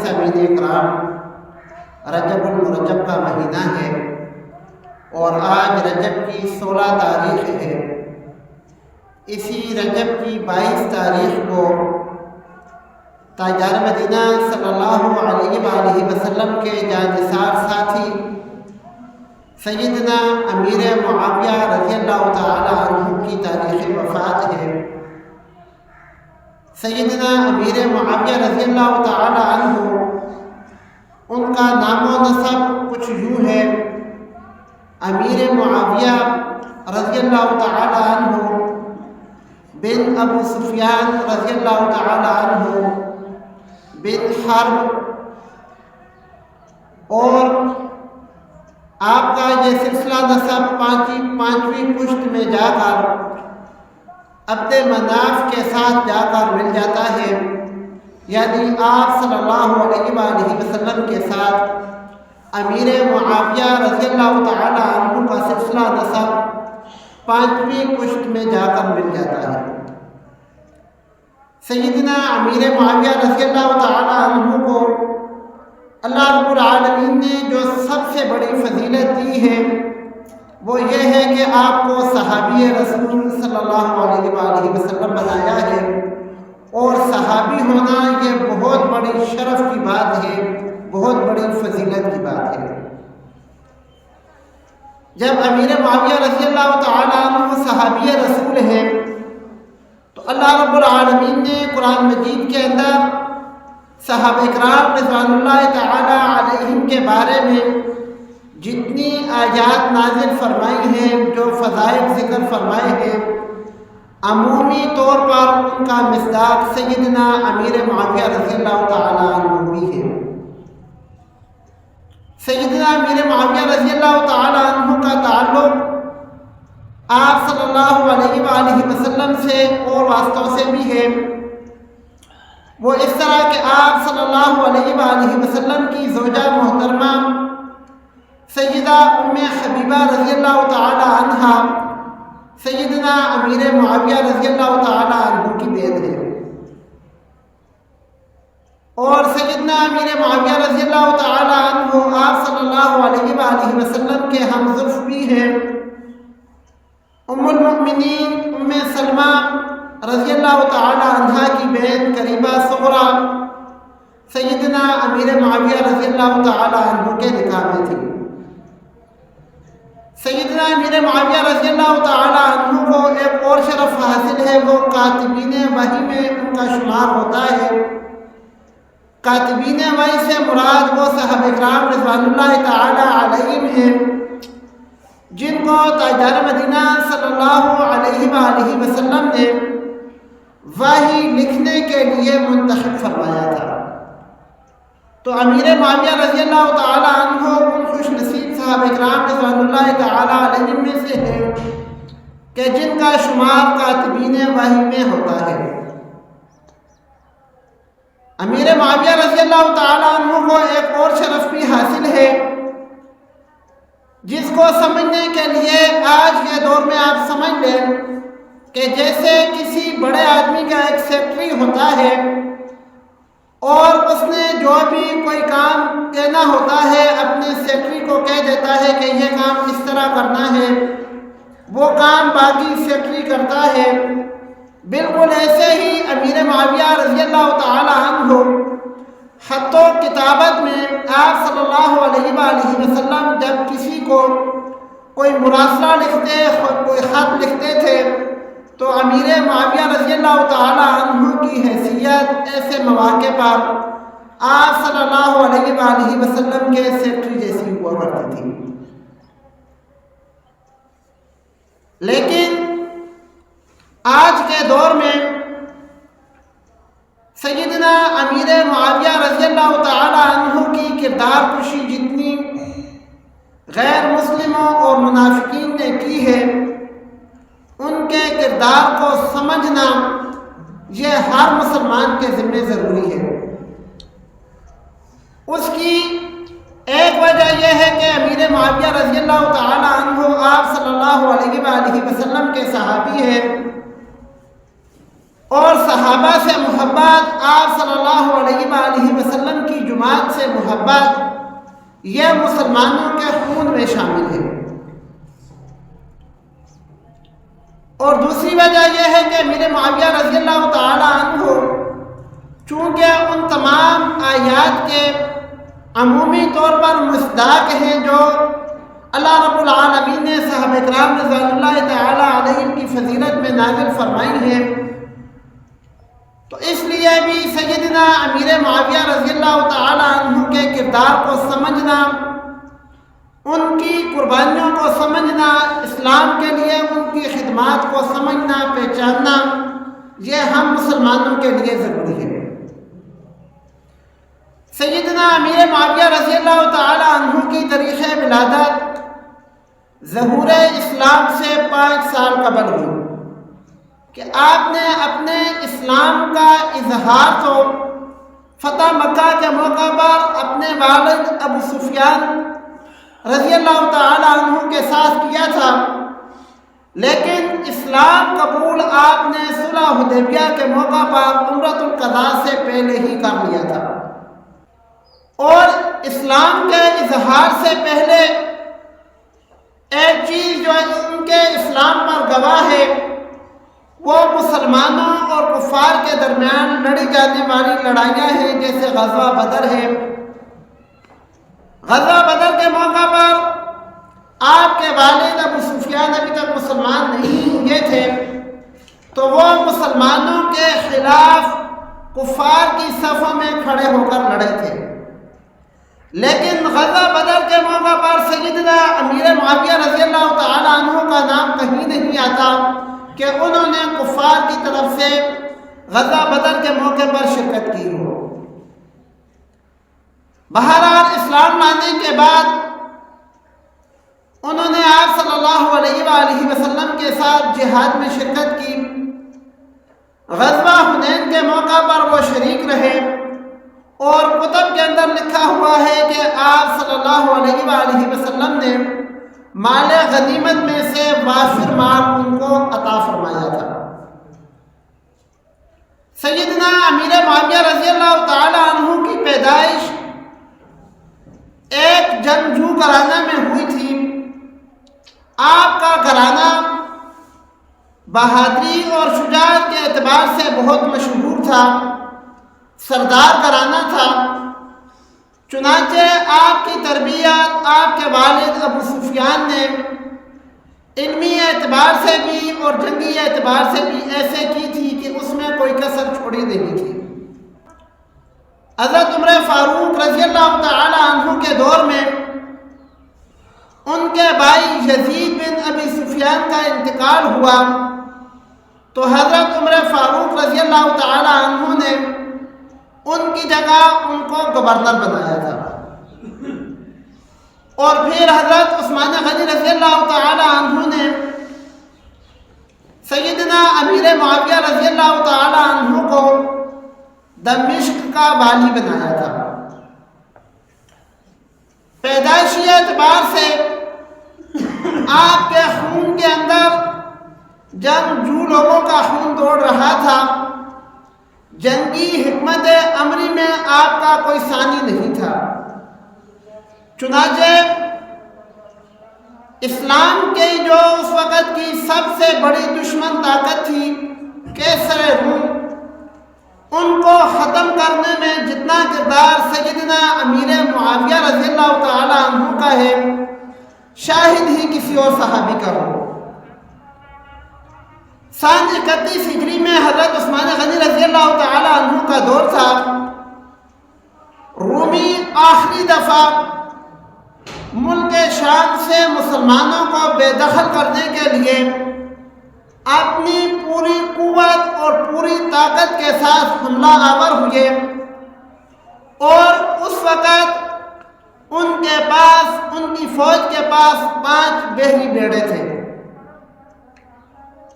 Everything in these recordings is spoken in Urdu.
سامعین اکرام، رجب المرجب کا مہینہ ہے اور آج رجب کی 16 تاریخ ہے۔ اسی رجب کی 22 تاریخ کو تاجدار مدینہ صلی اللہ علیہ وآلہ وسلم کے جانثار ساتھی سیدنا امیر معاویہ رضی اللہ تعالی عنہ کی تاریخ وفات ہے۔ سیدنا امیر معاویہ رضی اللہ تعالی عنہ، ان کا نام و نسب کچھ یوں ہے: امیر معاویہ رضی اللہ تعالی عنہ بن ابو سفیان رضی اللہ تعالی عنہ بن حرب، اور آپ کا یہ سلسلہ نسب پانچویں پشت میں جا کر عبد مناف کے ساتھ جا کر مل جاتا ہے، یعنی آپ صلی اللہ علیہ وآلہ وسلم کے ساتھ امیر معاویہ رضی اللہ تعالی عنہ کا سلسلہ نسب پانچویں پشت میں جا کر مل جاتا ہے۔ سیدنا امیر معاویہ رضی اللہ تعالی عنہ کو اللہ رب العالمین نے جو سب سے بڑی فضیلت دی ہے وہ یہ ہے کہ آپ کو صحابی رسول صلی اللہ علیہ وآلہ وسلم بنایا ہے، اور صحابی ہونا یہ بہت بڑی شرف کی بات ہے، بہت بڑی فضیلت کی بات ہے۔ جب امیر معاویہ رضی اللہ تعالی عنہ صحابی رسول ہیں تو اللہ رب العالمین نے قرآن مجید کے اندر صحابہ اکرام رضوان اللہ تعالی علیہم کے بارے میں جتنی آیات نازل فرمائی ہیں، جو فضائل ذکر فرمائے ہیں، عمومی طور پر ان کا مصداق سیدنا امیر معاویہ رضی اللہ تعالی عنہ بھی ہے۔ سیدنا امیر معاویہ رضی اللہ تعالی عنہ کا تعلق آپ صلی اللہ علیہ وآلہ وسلم سے اور واسطوں سے بھی ہے۔ وہ اس طرح کہ آپ صلی اللہ علیہ وآلہ وسلم کی زوجہ محترمہ سیدہ ام حبیبہ رضی اللہ تعالی عنہا سیدنا امیر معاویہ رضی اللہ تعالی عنہ کی بیٹی ہے، اور سیدنا امیر معاویہ رضی اللہ تعالی عنہ آپ صلی اللہ علیہ وآلہ وسلم کے ہم زلف بھی ہیں۔ ام المؤمنین ام سلمہ رضی اللہ تعالی عنہ کی بہن قریبہ صغریٰ سیدنا امیر معاویہ رضی اللہ تعالی عنہ کے نکاح میں تھی۔ سیدنا امیر معاویہ رضی اللہ تعالی عنہ کو ایک اور شرف حاصل ہے، وہ کاتبین وحی میں ان کا شمار ہوتا ہے۔ کاتبین وحی سے مراد وہ صحابہ اکرام رضوان اللہ تعالی علیہم ہیں جن کو تاجدار مدینہ صلی اللہ علیہ وآلہ وسلم نے وحی لکھنے کے لیے منتخب فرمایا تھا۔ تو امیر معاویہ رضی اللہ تعالی عنہ ان خوش نصیب صحابہ اکرام رضوان اللہ تعالی علیہم میں سے ہے کہ جن کا شمار کاتبین وحی میں ہوتا ہے۔ امیر معاویہ رضی اللہ تعالی عنہ کو ایک اور شرف بھی حاصل ہے جس کو سمجھنے کے لیے آج کے دور میں آپ سمجھ لیں کہ جیسے کسی بڑے آدمی کا ایک سیکرٹری ہوتا ہے اور اس نے جو بھی کوئی کام کہنا ہوتا ہے اپنے سیکرٹری کو کہہ دیتا ہے کہ یہ کام اس طرح کرنا ہے، وہ کام باقی سیکرٹری کرتا ہے۔ بالکل ایسے ہی امیر معاویہ رضی اللہ تعالی عنہ خط و کتابت میں آپ صلی اللہ علیہ وآلہ وسلم جب کسی کو کوئی مراسلہ لکھتے، کوئی خط لکھتے تھے تو امیر معاویہ رضی اللہ تعالی عنہ کی حیثیت ایسے مواقع پر آپ صلی اللہ علیہ وآلہ وسلم کے سیکرٹری جیسی ہوا کرتی تھی۔ لیکن آج کے دور میں سیدنا امیر معاویہ رضی اللہ تعالی عنہ کی کردار کشی جتنی غیر مسلموں اور منافقین نے کی ہے، ان کے کردار کو سمجھنا یہ ہر مسلمان کے ذمہ ضروری ہے۔ اس کی ایک وجہ یہ ہے کہ امیر معاویہ رضی اللہ تعالی عنہ آپ صلی اللہ علیہ وآلہ وسلم کے صحابی ہیں، اور صحابہ سے محبت آپ صلی اللہ علیہ وآلہ وسلم کی محبت یہ مسلمانوں کے خون میں شامل ہے۔ اور دوسری وجہ یہ ہے کہ امیر معاویہ رضی اللہ تعالی عنہ چونکہ ان تمام آیات کے عمومی طور پر مصداق ہیں جو اللہ رب العالمین نے صحابہ کرام رضوان اللہ تعالی علیہم کی فضیلت میں نازل فرمائی ہیں، تو اس لیے بھی سیدنا امیر معاویہ رضی اللہ تعالی عنہ کے کردار کو سمجھنا، ان کی قربانیوں کو سمجھنا، اسلام کے لیے ان کی خدمات کو سمجھنا، پہچاننا، یہ ہم مسلمانوں کے لیے ضروری ہے۔ سیدنا امیر معاویہ رضی اللہ تعالی عنہ کی تاریخ ولادت ظہور اسلام سے 5 سال قبل ہوئی کہ آپ نے اپنے اسلام کا اظہار تو فتح مکہ کے موقع پر اپنے والد ابو سفیان رضی اللہ تعالی عنہ کے ساتھ کیا تھا، لیکن اسلام قبول آپ نے صلح حدیبیہ کے موقع پر عمرۃ القضاء سے پہلے ہی کر لیا تھا۔ اور اسلام کے اظہار سے پہلے ایک چیز جو ان کے اسلام پر گواہ ہے وہ مسلمانوں اور کفار کے درمیان لڑی جانے والی لڑائیاں ہیں، جیسے غزوہ بدر ہے۔ غزوہ بدر کے موقع پر آپ کے والد ابو سفیان ابھی تک مسلمان نہیں ہوئے تھے، تو وہ مسلمانوں کے خلاف کفار کی صفوں میں کھڑے ہو کر لڑے تھے، لیکن غزوہ بدر کے موقع پر سیدنا امیر معاویہ رضی اللہ تعالی عنہ کا نام کہیں نہیں آتا کہ انہوں نے کفار کی طرف سے غزوہ بدر کے موقع پر شرکت کی ہو۔ بہرحال اسلام لانے کے بعد انہوں نے آپ صلی اللہ علیہ وآلہ وسلم کے ساتھ جہاد میں شرکت کی۔ غزوہ حنین کے موقع پر وہ شریک رہے، اور کتب کے اندر لکھا ہوا ہے کہ آپ صلی اللہ علیہ وآلہ وسلم نے مال غنیمت میں سے وافر مال ان کو عطا فرمایا تھا۔ سیدنا امیر معاویہ رضی اللہ تعالی عنہ کی پیدائش ایک جنگجو گھرانہ میں ہوئی تھی۔ آپ کا گھرانہ بہادری اور شجاعت کے اعتبار سے بہت مشہور تھا، سردار گھرانہ تھا۔ چنانچہ آپ کی تربیت آپ کے والد ابو سفیان نے علمی اعتبار سے بھی اور جنگی اعتبار سے بھی ایسے کی تھی کہ اس میں کوئی کسر چھوڑی نہیں تھی۔ حضرت عمر فاروق رضی اللہ تعالی عنہ کے دور میں ان کے بھائی یزید بن ابی سفیان کا انتقال ہوا، تو حضرت عمر فاروق رضی اللہ تعالی عنہ نے ان کی جگہ ان کو گورنر بنایا تھا، اور پھر حضرت عثمان غنی رضی اللہ تعالی عنہ نے سیدنا امیر معاویہ رضی اللہ تعالی عنہ کو دمشق کا والی بنایا تھا۔ پیدائشی اعتبار سے آپ کے خون کے اندر جنگجو لوگوں کا خون دوڑ رہا تھا، جنگی حکمت عملی میں آپ کا کوئی ثانی نہیں تھا۔ چنانچہ اسلام کے جو اس وقت کی سب سے بڑی دشمن طاقت تھی قیصر روم، ان کو ختم کرنے میں جتنا کردار سیدنا امیر معاویہ رضی اللہ تعالی عنہ کا ہے، شاہد ہی کسی اور صحابی کا ہو۔ سن 31 ہجری میں حضرت عثمان غنی رضی اللہ تعالی عنہ کا دور تھا۔ رومی آخری دفعہ ملک شام سے مسلمانوں کو بے دخل کرنے کے لیے اپنی پوری قوت اور پوری طاقت کے ساتھ حملہ آور ہوئے، اور اس وقت ان کے پاس، ان کی فوج کے پاس 5 بحری بیڑے تھے۔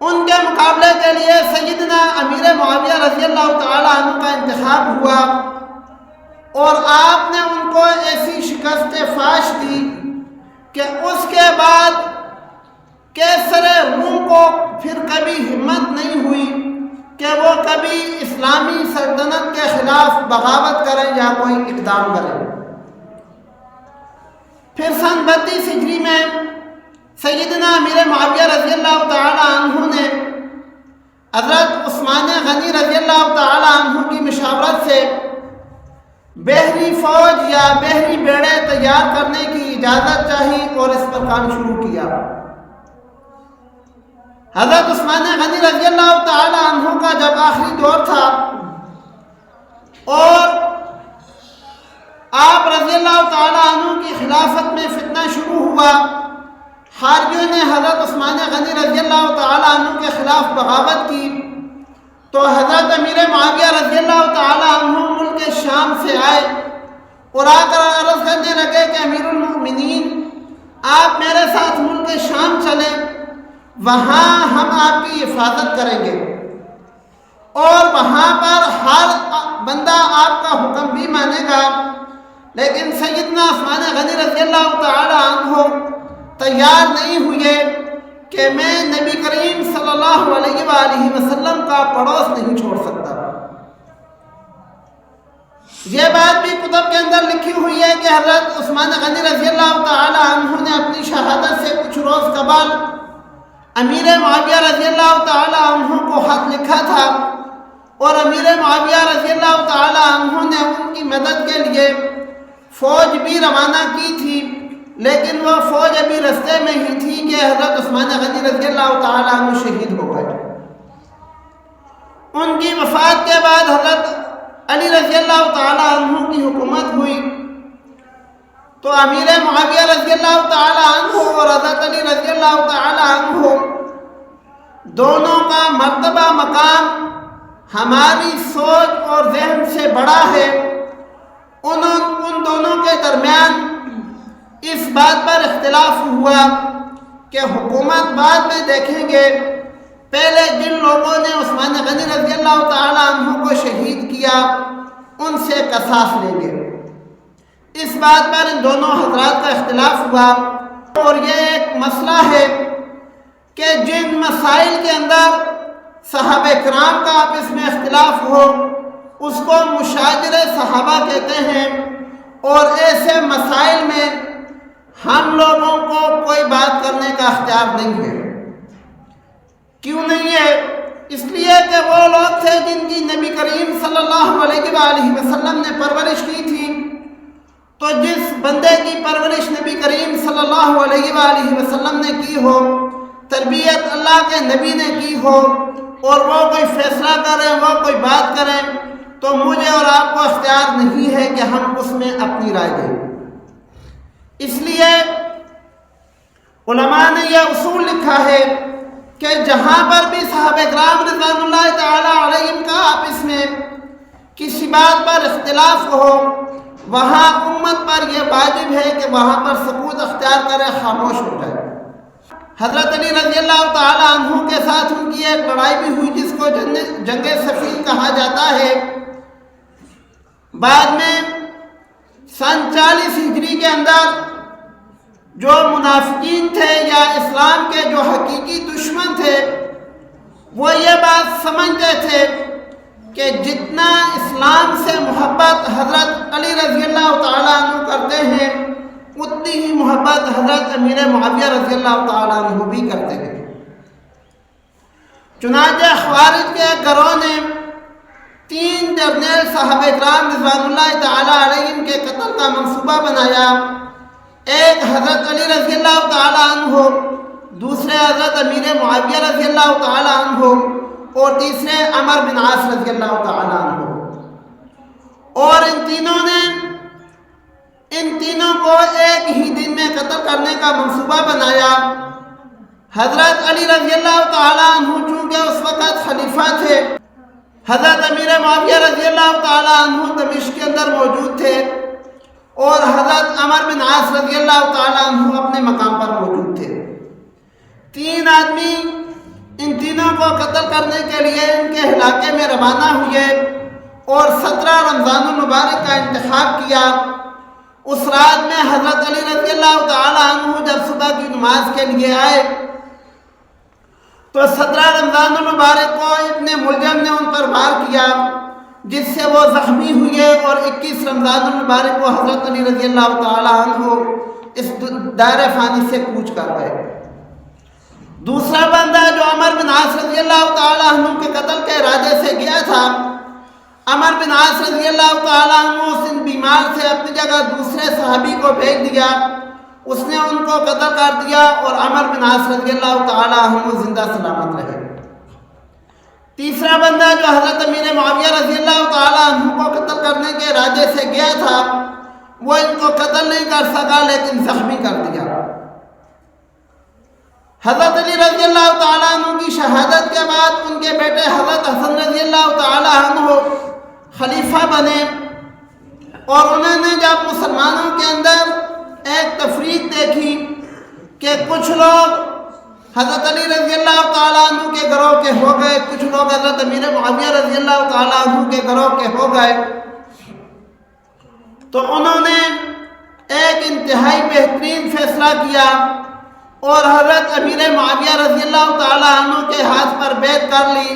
ان کے مقابلے کے لیے سیدنا امیر معاویہ رضی اللہ تعالی عنہ کا انتخاب ہوا، اور آپ نے ان کو ایسی شکست فاش دی کہ اس کے بعد قیصر روم کو پھر کبھی ہمت نہیں ہوئی کہ وہ کبھی اسلامی سلطنت کے خلاف بغاوت کریں یا کوئی اقدام کریں۔ پھر سن 32 ہجری میں سیدنا امیر معاویہ رضی اللہ تعالی عنہ نے حضرت عثمان غنی رضی اللہ تعالی عنہ کی مشاورت سے بحری فوج یا بحری بیڑے تیار کرنے کی اجازت چاہی اور اس پر کام شروع کیا۔ حضرت عثمان غنی رضی اللہ تعالی عنہ کا جب آخری دور تھا اور آپ رضی اللہ تعالی عنہ کی خلافت میں فتنہ شروع ہوا، خارجیوں نے حضرت عثمان غنی رضی اللہ تعالی عنہ کے خلاف بغاوت کی، تو حضرت امیر معاویہ رضی اللہ تعالی عنہ ملک شام سے آئے اور آ کر عرض کرنے لگے کہ امیر المؤمنین آپ میرے ساتھ ملک شام چلیں، وہاں ہم آپ کی حفاظت کریں گے اور وہاں پر ہر بندہ آپ کا حکم بھی مانے گا۔ لیکن سیدنا عثمان غنی رضی اللہ تعالی عنہ تیار نہیں ہوئے کہ میں نبی کریم صلی اللہ علیہ وآلہ وسلم کا پڑوس نہیں چھوڑ سکتا۔ یہ بات بھی کتب کے اندر لکھی ہوئی ہے کہ حضرت عثمان غنی رضی اللہ تعالی عنہ نے اپنی شہادت سے کچھ روز قبل امیر معاویہ رضی اللہ تعالی عنہ کو خط لکھا تھا اور امیر معاویہ رضی اللہ تعالی عنہ نے ان کی مدد کے لیے فوج بھی روانہ کی تھی، لیکن وہ فوج ابھی رستے میں ہی تھی کہ حضرت عثمان غنی رضی اللہ تعالی عنہ شہید ہو گئے۔ ان کی وفات کے بعد حضرت علی رضی اللہ تعالی عنہ کی حکومت ہوئی، تو امیر معاویہ رضی اللہ تعالی عنہ اور حضرت علی رضی اللہ تعالی عنہ دونوں کا مرتبہ مقام ہماری سوچ اور ذہن سے بڑا ہے۔ ان دونوں کے درمیان اس بات پر اختلاف ہوا کہ حکومت بعد میں دیکھیں گے، پہلے جن لوگوں نے عثمان غنی رضی اللہ تعالی عنہ کو شہید کیا ان سے قصاص لیں گے۔ اس بات پر ان دونوں حضرات کا اختلاف ہوا، اور یہ ایک مسئلہ ہے کہ جن مسائل کے اندر صحابہ کرام کا آپس میں اختلاف ہو اس کو مشاجرہ صحابہ کہتے ہیں، اور ایسے مسائل میں ہم لوگوں کو کوئی بات کرنے کا اختیار نہیں ہے۔ کیوں نہیں ہے؟ اس لیے کہ وہ لوگ تھے جن کی نبی کریم صلی اللہ علیہ وآلہ وسلم نے پرورش کی تھی، تو جس بندے کی پرورش نبی کریم صلی اللہ علیہ وآلہ وسلم نے کی ہو، تربیت اللہ کے نبی نے کی ہو، اور وہ کوئی فیصلہ کریں، وہ کوئی بات کریں، تو مجھے اور آپ کو اختیار نہیں ہے کہ ہم اس میں اپنی رائے دیں۔ اس لیے علماء نے یہ اصول لکھا ہے کہ جہاں پر بھی صحابہ کرام رضوان اللہ تعالی علیہم کا آپس میں کسی بات پر اختلاف ہو، وہاں امت پر یہ واجب ہے کہ وہاں پر سکوت اختیار کرے، خاموش ہو جائے۔ حضرت علی رضی اللہ تعالی عنہ کے ساتھ ان کی ایک لڑائی بھی ہوئی جس کو جنگ صفین کہا جاتا ہے۔ بعد میں سن 40 ہجری کے اندر جو منافقین تھے یا اسلام کے جو حقیقی دشمن تھے، وہ یہ بات سمجھتے تھے کہ جتنا اسلام سے محبت حضرت علی رضی اللہ تعالیٰ عنہ کرتے ہیں اتنی ہی محبت حضرت امیر معاویہ رضی اللہ تعالیٰ عنہ بھی کرتے ہیں۔ چنانچہ خوارج کے گروہ نے 3 جرنیل صحابہ کرام رضوان اللہ تعالیٰ علیہم کے قتل کا منصوبہ بنایا۔ ایک حضرت علی رضی اللہ تعالیٰ عنہ، دوسرے حضرت امیر معاویہ رضی اللہ تعالیٰ عنہ، اور تیسرے عمر بن عاص رضی اللہ تعالیٰ عنہ۔ اور ان تینوں کو ایک ہی دن میں قتل کرنے کا منصوبہ بنایا۔ حضرت علی رضی اللہ تعالیٰ عنہ چونکہ اس وقت خلیفہ تھے، حضرت امیر معاویہ رضی اللہ تعالیٰ عنہ دمشق کے اندر موجود تھے، اور حضرت عمر بن عاص رضی اللہ تعالیٰ عنہ اپنے مقام پر موجود تھے۔ 3 آدمی ان تینوں کو قتل کرنے کے لیے ان کے علاقے میں روانہ ہوئے اور 17 رمضان المبارک کا انتخاب کیا۔ اس رات میں حضرت علی رضی اللہ تعالیٰ عنہ جب صبح کی نماز کے لیے آئے تو 17 رمضان المبارک کو ابن ملجم نے ان پر وار کیا، جس سے وہ زخمی ہوئے، اور 21 رمضان المبارک کو حضرت علی رضی اللہ تعالیٰ عنہ اس دار فانی سے کوچ کر گئے۔ دوسرا بندہ جو عمر بن عاص رضی اللہ تعالیٰ عنہ کے قتل کے ارادے سے گیا تھا، عمر بن عاص رضی اللہ تعالیٰ عنہ اس بیمار سے اپنی جگہ دوسرے صحابی کو بھیج دیا، اس نے ان کو قتل کر دیا اور عمر بن عاص رضی اللہ تعالیٰ عنہ زندہ سلامت رہے۔ تیسرا بندہ جو حضرت امیر معاویہ رضی اللہ تعالیٰ عنہ کو قتل کرنے کے ارادے سے گیا تھا، وہ ان کو قتل نہیں کر سکا لیکن زخمی کر دیا۔ حضرت علی رضی اللہ تعالیٰ عنہ کی شہادت کے بعد ان کے بیٹے حضرت حسن رضی اللہ تعالیٰ عنہ خلیفہ بنے، اور انہوں نے جب مسلمانوں کے اندر ایک تفریق دیکھی کہ کچھ لوگ حضرت علی رضی اللہ تعالیٰ عنہ کے گروہ کے ہو گئے، کچھ لوگ حضرت امیر معاویہ رضی اللہ تعالیٰ عنہ کے گروہ کے ہو گئے، تو انہوں نے ایک انتہائی بہترین فیصلہ کیا اور حضرت امیر معاویہ رضی اللہ تعالیٰ عنہ کے ہاتھ پر بیعت کر لی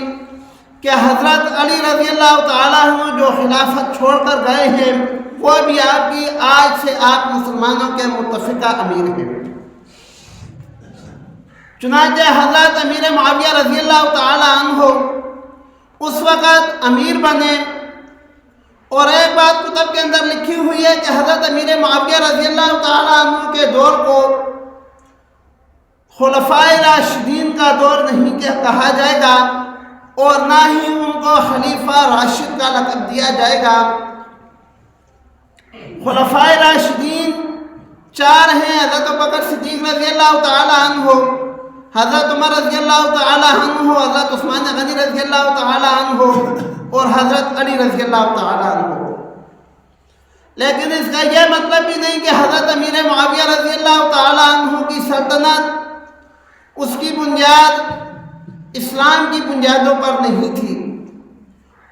کہ حضرت علی رضی اللہ تعالیٰ عنہ جو خلافت چھوڑ کر گئے ہیں وہ بھی آپ کی، آج سے آپ مسلمانوں کے متفقہ امیر ہیں۔ چنانچہ حضرت امیر معاویہ رضی اللہ تعالیٰ عنہ اس وقت امیر بنے، اور ایک بات کتب کے اندر لکھی ہوئی ہے کہ حضرت امیر معاویہ رضی اللہ تعالیٰ عنہ کے دور کو خلفائے راشدین کا دور نہیں کہا جائے گا، اور نہ ہی ان کو خلیفہ راشد کا لقب دیا جائے گا۔ خلفائے راشدین چار ہیں، حضرت ابوبکر صدیق رضی اللہ تعالیٰ عنہ، حضرت عمر رضی اللہ تعالیٰ عنہ، حضرت عثمان غنی رضی اللہ تعالیٰ عنہ اور حضرت علی رضی اللہ تعالیٰ عنہ۔ لیکن اس کا یہ مطلب بھی نہیں کہ حضرت امیر معاویہ رضی اللہ تعالیٰ عنہ کی سلطنت، اس کی بنیاد اسلام کی بنیادوں پر نہیں تھی۔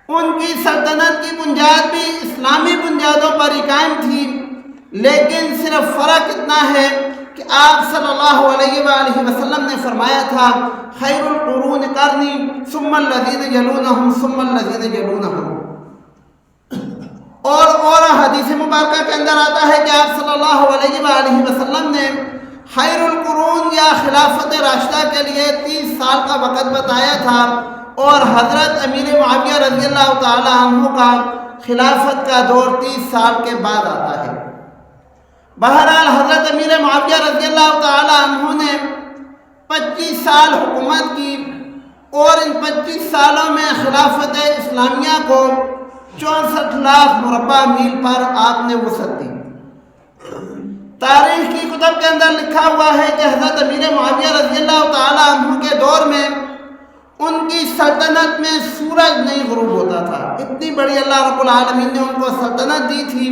ان کی سلطنت کی بنیاد بھی اسلامی بنیادوں پر ہی قائم تھی، لیکن صرف فرق اتنا ہے کہ آپ صلی اللہ علیہ وآلہ وسلم نے فرمایا تھا خیر القرون قرنی ثم الذین یلونہم ثم الذین یلونہم، اور حدیث مبارکہ کے اندر آتا ہے کہ آپ صلی اللہ علیہ وآلہ وسلم نے خیر القرون یا خلافت راشدہ کے لیے 30 سال کا وقت بتایا تھا، اور حضرت امیر معاویہ رضی اللہ تعالیٰ عنہ کا خلافت کا دور 30 سال کے بعد آتا ہے۔ بہرحال حضرت امیر معاویہ رضی اللہ تعالیٰ عنہ نے 25 سال حکومت کی، اور ان 25 سالوں میں خلافت اسلامیہ کو 64 لاکھ مربع میل پر آپ نے وسعت دی۔ تاریخ کی کتب کے اندر لکھا ہوا ہے کہ حضرت امیر معاویہ رضی اللہ تعالیٰ عنہ کے دور میں ان کی سلطنت میں سورج نہیں غروب ہوتا تھا، اتنی بڑی اللہ رب العالمین نے ان کو سلطنت دی تھی،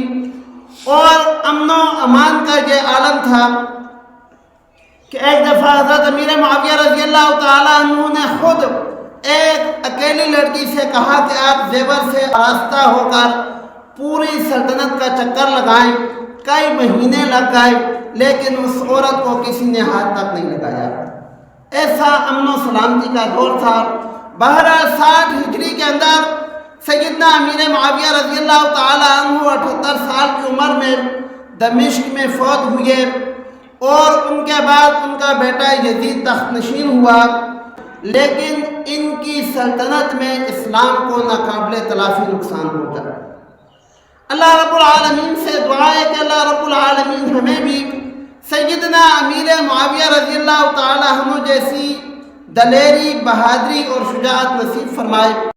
اور امن و امان کا یہ عالم تھا کہ ایک دفعہ حضرت امیر معاویہ رضی اللہ تعالیٰ عنہ نے خود ایک اکیلی لڑکی سے کہا کہ آپ زیور سے آراستہ ہو کر پوری سلطنت کا چکر لگائیں۔ کئی مہینے لگ گئے لیکن اس عورت کو کسی نے ہاتھ تک نہیں لگایا۔ ایسا امن و سلامتی کا دور تھا۔ بہرحال 60 ہجری کے اندر سیدنا امیر معاویہ رضی اللہ تعالیٰ عنہ 78 سال کی عمر میں دمشق میں فوت ہوئے، اور ان کے بعد ان کا بیٹا یزید تخت نشین ہوا، لیکن ان کی سلطنت میں اسلام کو ناقابل تلافی نقصان پہنچا۔ اللہ رب العالمین سے دعا ہے کہ اللہ رب العالمین ہمیں بھی سیدنا امیر معاویہ رضی اللہ تعالیٰ عنہ جیسی دلیری، بہادری اور شجاعت نصیب فرمائے۔